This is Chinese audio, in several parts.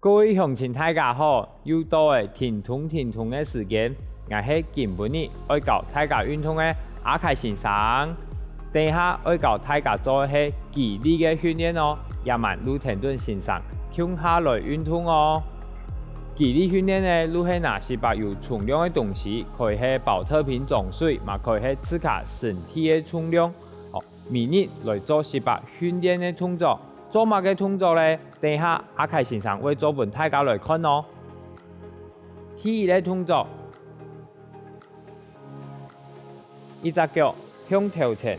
各位乡亲大家好，又到了停通的时间，我是今日要教大家运动的阿凯先生。等一下要教大家做的是肌力的训练哦，也慢路停顿先生向下来运动哦。肌力训练呢，如是哪些把有重量的东西，可以是保特瓶装水，也可以是自家身体的重量。每日来做些把训练的动作。做乜嘅动作呢？等一下阿凯先生會做俾大家來看哦。第一個動作，一隻腳向頭前，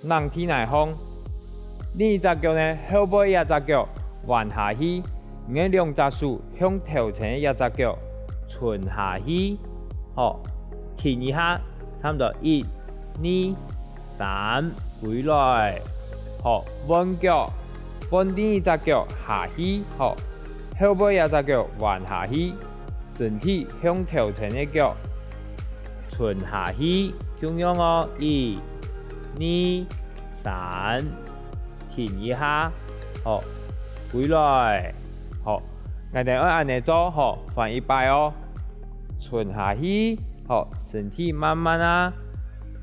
讓體內放；另一隻腳呢，後背一隻腳彎下去，我兩隻手向頭前一隻腳伸下去。好，停一下，差唔多1、2、3，回來。好，彎腳，彎另一隻腳下去，好，後背一隻腳彎下去，身體向頭前的腳伸下去，咁樣哦，1、2、3，停一下，好，回來，好，我哋要按呢做，好，翻一擺哦，伸下去，好，身體慢慢啊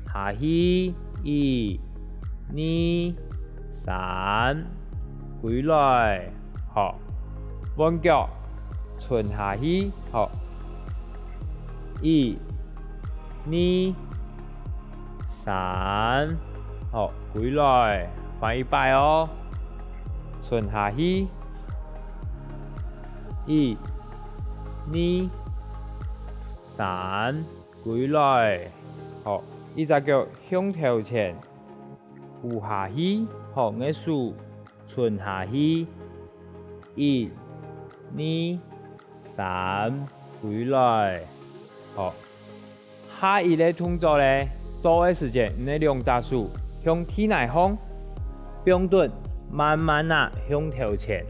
下去，1、2、3，回來，好，彎腳，伸下去，好，1、2、3，好，回來，翻一擺哦，伸下去，1、2、3，回來，好，一隻腳向頭前。扶下去，好，我手伸下去，1、2、3，回來，好。下一個動作呢，做的時間，你兩隻手向體內放，標準，慢慢啊向頭前，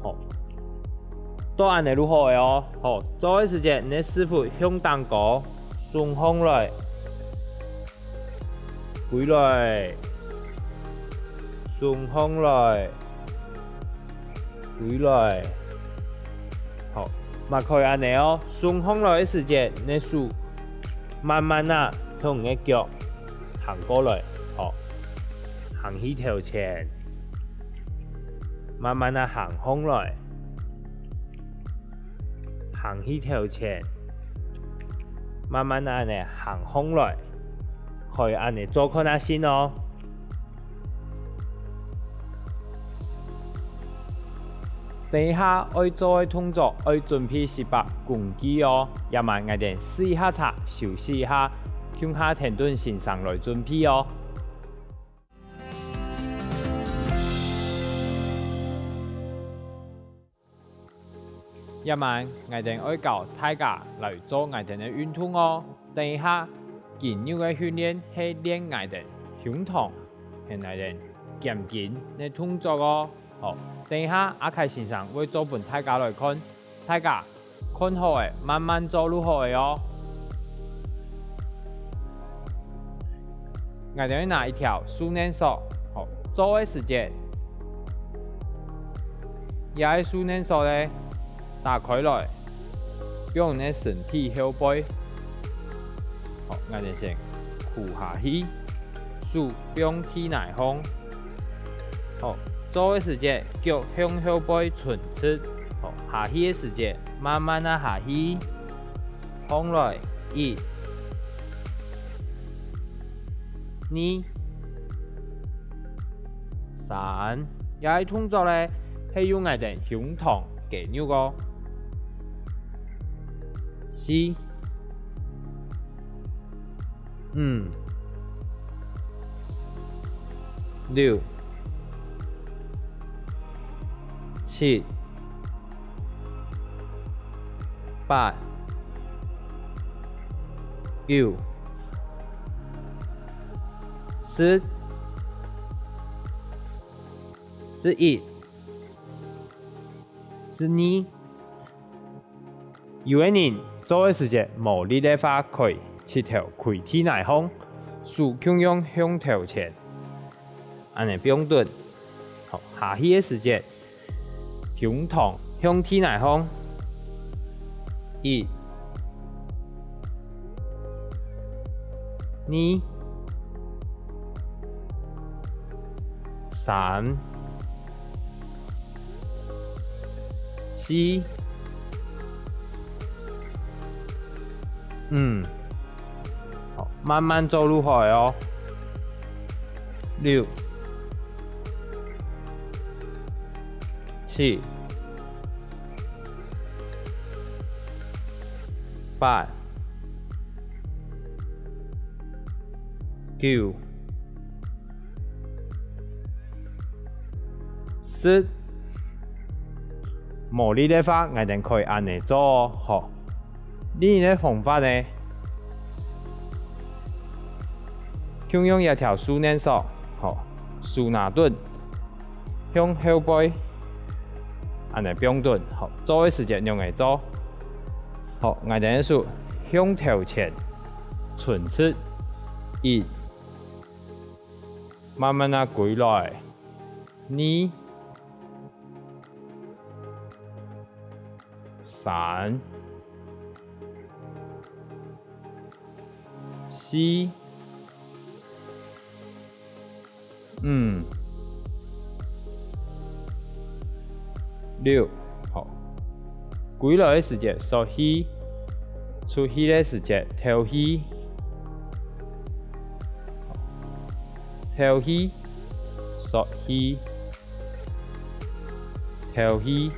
好。都按你如何的哦，好。做的時間，你師傅向當高，順風來。回來，順風來，回來，好，咪可以按你哦。順風來的時間，你手慢慢啊向你的腳行過來，好，行去頭前，慢慢啊行風來，行去頭前，慢慢啊你行風來。可以按你做看下先哦。等一下要做的動作要準備18公斤哦，也慢我哋試一下茶，休息一下，向下停頓先上來準備哦。也慢我哋要教大家來做我哋嘅運動哦。等一下。肌肉的訓練係練我哋胸膛，係我哋肩頸嘅動作哦。好，等一下阿凱先生會做俾大家來看，大家看好嘅，慢慢做如何嘅哦。我哋要拿一條訓練索，好，做嘅時間，也係訓練索咧，打開來，用你身體後背。好，我哋先扶下去，手向體內放。好，做嘅時間腳向後背伸出。好，下去嘅時間慢慢啊下去，放來1、2、3，也係動作咧係用我哋胸膛肌肉個4、5、6、7、8、9、10、11、12。有個人做嘅時間無力嘅話，可以切條開體內放，手向頭前，按呢標準。好，下去嘅時間胸膛向天来方。1、2、3、4、好，慢慢走入海哦。6、7、8、9、10。无你的话，我哋可以按呢做哦。好，你的方法呢？请用一条训练绳，好，手拿盾，向后背，按呢标准。好，做的时间用来做。好，我哋数向头前，顺直1，慢慢啊跪来2、3、4、6。好，跪来的时间缩起，出气的时间透气，透气，缩气，透气，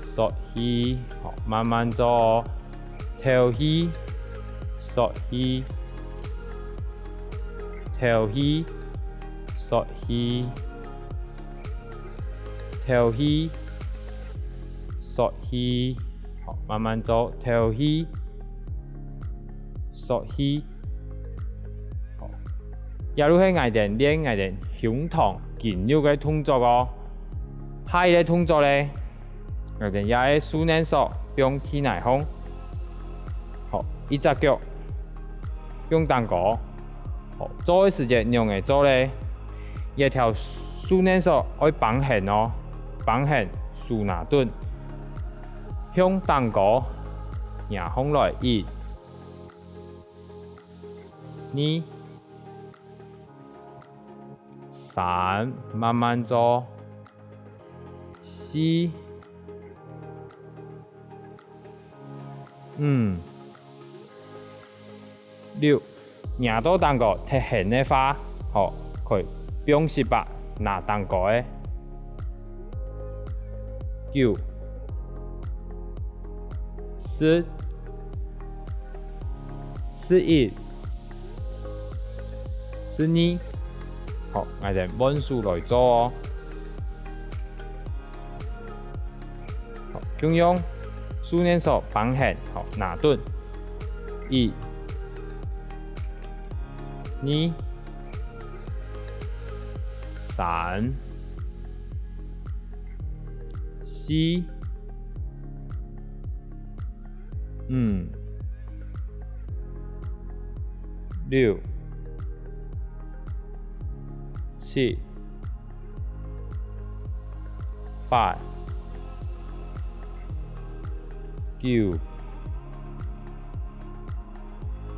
缩气。好，慢慢做哦。透气，缩气，透气，缩气，透气，缩气。好，慢慢做。透气，缩气。好，假如喺外边练外边胸膛肌肉嘅动作哦，下一个动作咧，外边也係训练手向天来方。好，一只脚向蛋糕。好，做嘅时间用嚟做咧，一条训练手可以绑线哦，绑线手拿盾，向蛋糕迎方来1、2、3，慢慢做4、6。赢到蛋糕贴现的话，好，可以表示吧拿蛋糕的9、10、11、12。好，我哋按数来做哦。好，咁用训练手绑线，好，拿盾1、2、3、4、6、7、8、9、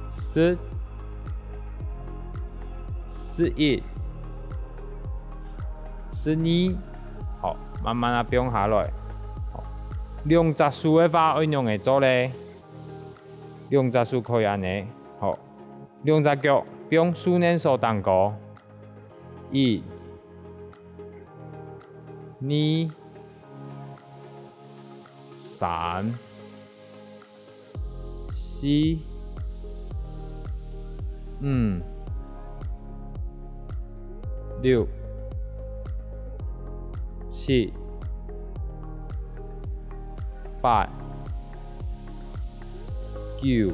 10、11、12。好，慢慢啊变下来。好，两只手的话，运用嚟做咧，两只手可以安尼。好，两只脚变训练手蛋糕。1、2、3、4、6、7、8、9、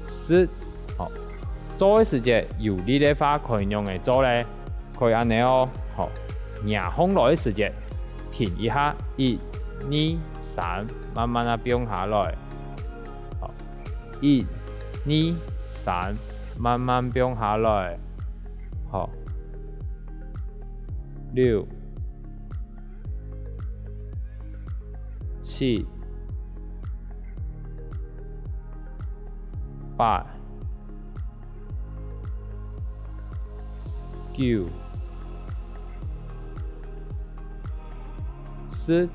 10。好，做的时间有力的话，可以用嚟做咧，可以安尼哦。好，迎风来的时间停一下，1、2、3，慢慢啊变下来。好，1、2、3，慢慢变下来。好，6、7、8、9、10、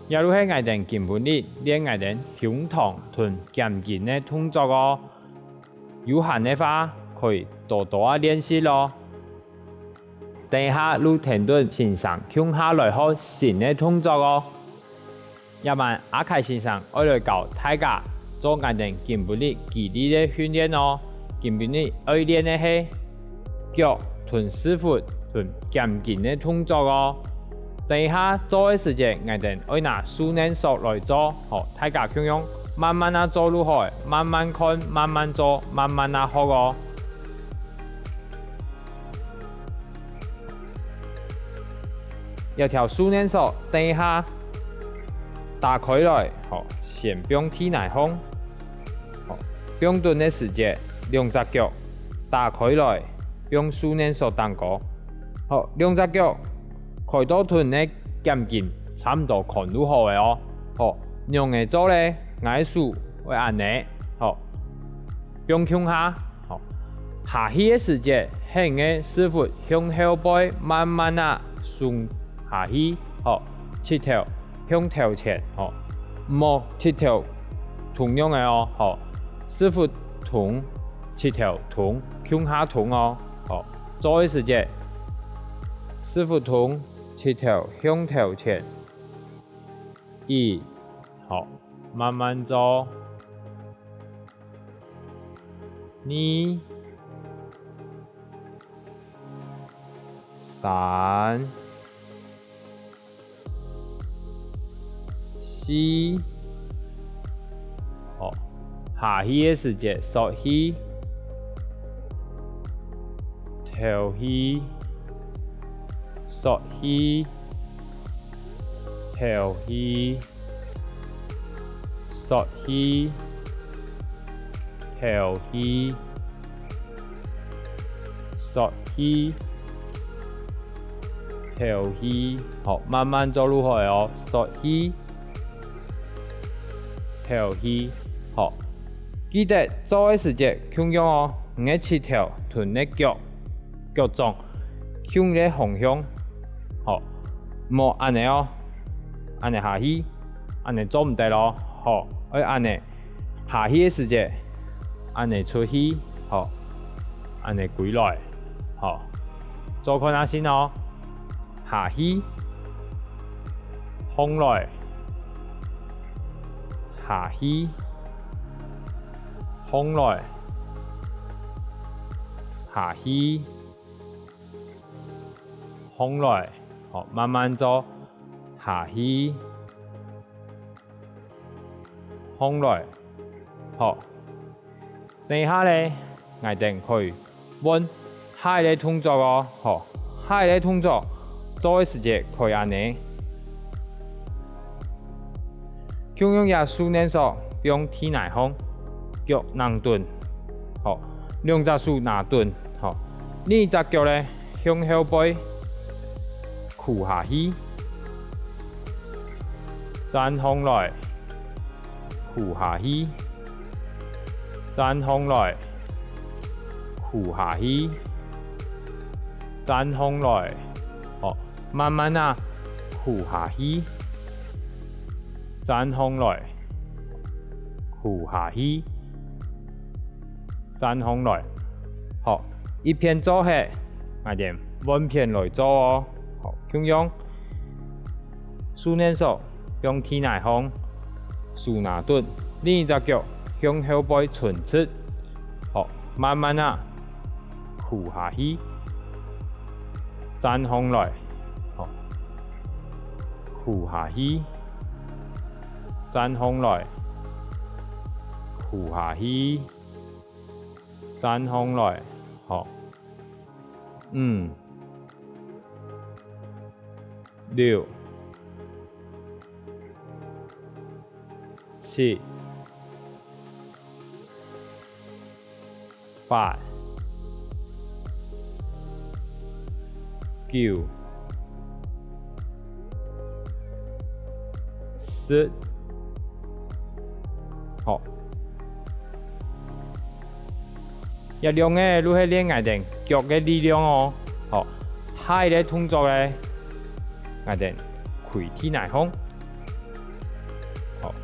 假如係我哋根本哩練我哋胸膛同肩頸嘅動作哦，有閒嘅話可以多多啊練習咯。等下錄停頓先生向下來學新嘅動作哦。一晚阿凱先生我來教大家做我哋根本哩肌力嘅訓練哦。根本哩愛練嘅係腳同師傅同肩頸嘅動作哦。等一下做嘅時間，我哋會拿數年數來做，好，大家咁樣慢慢啊做落去，慢慢看，慢慢做，慢慢啊學哦。一條數年數，等一下打開來，好，先不用踢內風，好，不用蹲嘅時間，兩隻腳打開來，不用數年數單個，好，兩隻腳。開到臀嘅肩頸差唔多看如何嘅哦，好，用嘅做咧，矮數會按呢，好，不用向下，好，下去嘅時間，向嘅師傅向後背慢慢啊順下去，好，七條向頭前，好，冇七條同樣嘅哦，好，師傅同七條同向下同哦，好，做嘅時間，師傅同。7條向頭前，1，好，慢慢做，2、3、4，好，下去嘅時間縮起，頭起。縮起，頭起，縮起，頭起，縮起，頭起，好，慢慢做落去哦。縮起，頭起，好，記得做嘅時間咁樣哦。你嘅7條臀嘅腳掌向嘅方向。好，冇按呢哦，按呢下去，按呢做唔得咯。好，要按呢下去嘅時間，按呢出去，好，按呢歸來，好，做看下先哦。下去，放來，下去，放來，下去，放來。好，慢慢做，下去，放來，好。等一下咧，我哋可以揾下一個動作哦。好，下一個動作做嘅時間可以按呢，咁樣也數年數，不用踢內風，腳能蹲，好，兩隻手拿蹲，好，另一隻腳咧向後背。屈下去，站上來，屈下去，站上來，屈下去，站上來，好，慢慢啊，屈下去，站上來，屈下去，站上來，好，一邊做下，我哋換片來做哦。好，咁樣數年數用踢內風，數拿蹲，另一隻腳向後背伸出，好，慢慢啊，屈下去，站上來，好，屈下去，站上來，屈下去，站上來，好，5、6、7、8 9 10好。一量嘅，你去练眼睛脚嘅力量哦。好，下一个动作咧，眼睛开天内风。好，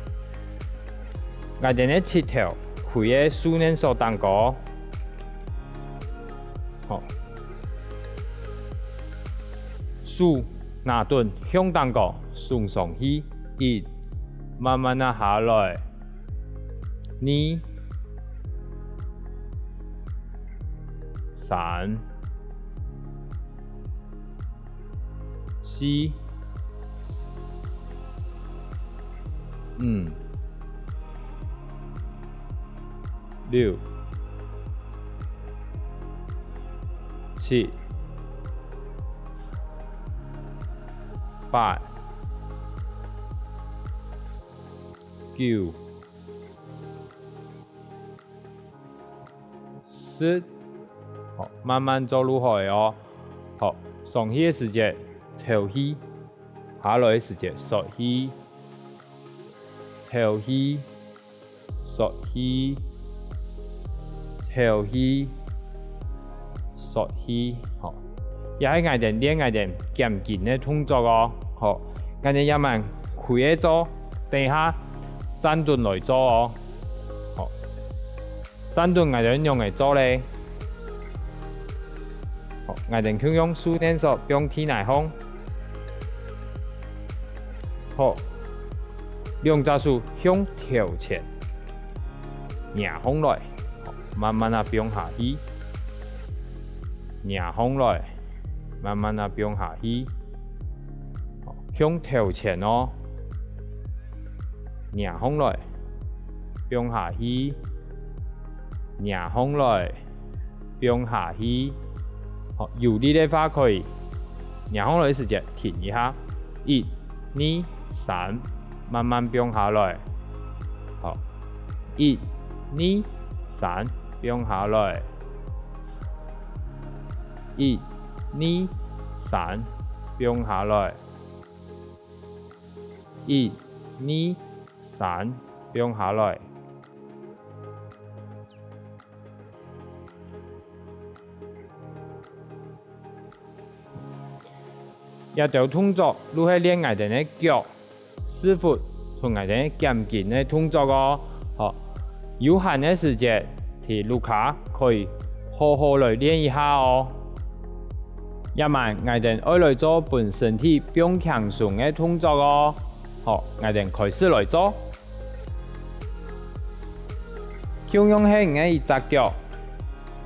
眼睛嘅舌头开嘅数年所当过。好，数拿顿向当过，送上去1，慢慢啊下来2。3、4、5、6、7、8、9、10。好，慢慢走路去哦。好，上去的时节头去，下来的时节缩去，头去，缩去，头去，缩去。好，也系眼睛练眼睛渐进的动作哦。好，眼睛慢慢开嘅做，等下站顿来做哦。好，站顿眼睛用嚟做咧。好，眼睛向用数点数向天内风。好，两只手向头前，压风来，慢慢啊向下去，压风来，慢慢啊向下去，向头前哦，压风来，向下去，压风来，向下去。好，有力的话可以，然后来时间停一下，1、2、3，慢慢变下来。好，1、2、3，变下来。1、2、3，变下来。1、2、3，变下来。一条动作，你去练眼睛的脚、师傅同眼睛渐进的动作哦。好，有限的时间，提卢卡可以好好来练一下哦。一慢眼睛爱来做本身体变强壮的动作哦。好，眼睛开始来做。向用起嘅一只脚，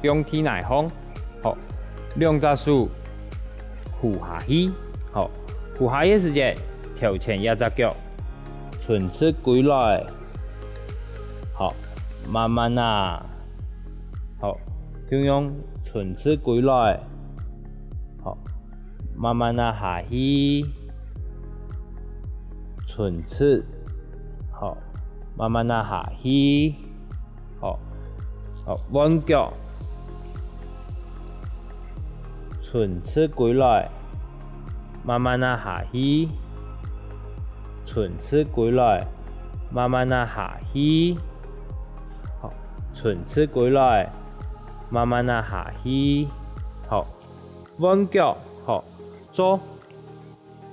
向天内方。好，两只手扶下去。好，扶下去时间，头前一只脚，顺势归来。好，慢慢啊。好，向用顺势归来。好，慢慢啊下去，顺势。好，慢慢啊下去。好，好，弯脚，顺势归来。慢慢啊下去，顺势归来，慢慢啊下去，好，顺势归来，慢慢啊下去，好，弯脚，好，做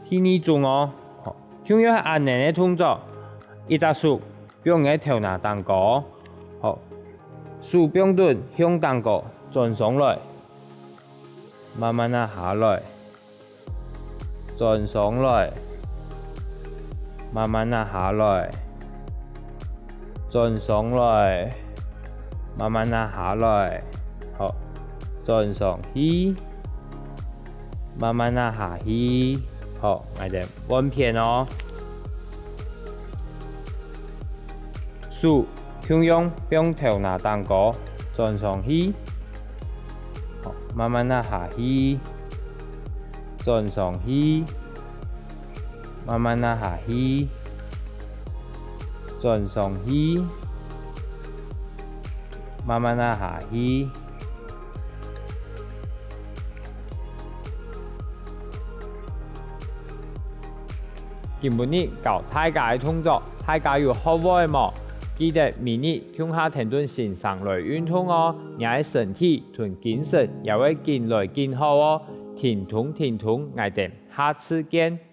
第二种哦，好，向要按呢的动作，一只手向个头拿当高，好，手并顿向当高转上来，慢慢啊下来。转上来，慢慢啊下来，转上来，慢慢啊下来，好，转上去，慢慢啊下去，好，眼睛弯片哦，手向用向头拿当高，转上去，好，慢慢啊下去。转上去，慢慢啊下去，转上去，慢慢啊下去。今日教大家嘅动作，大家有學會冇？記得明日向下停頓線上來運動哦，你嘅身體同精神也會更來更好哦。停頓，我哋下次見。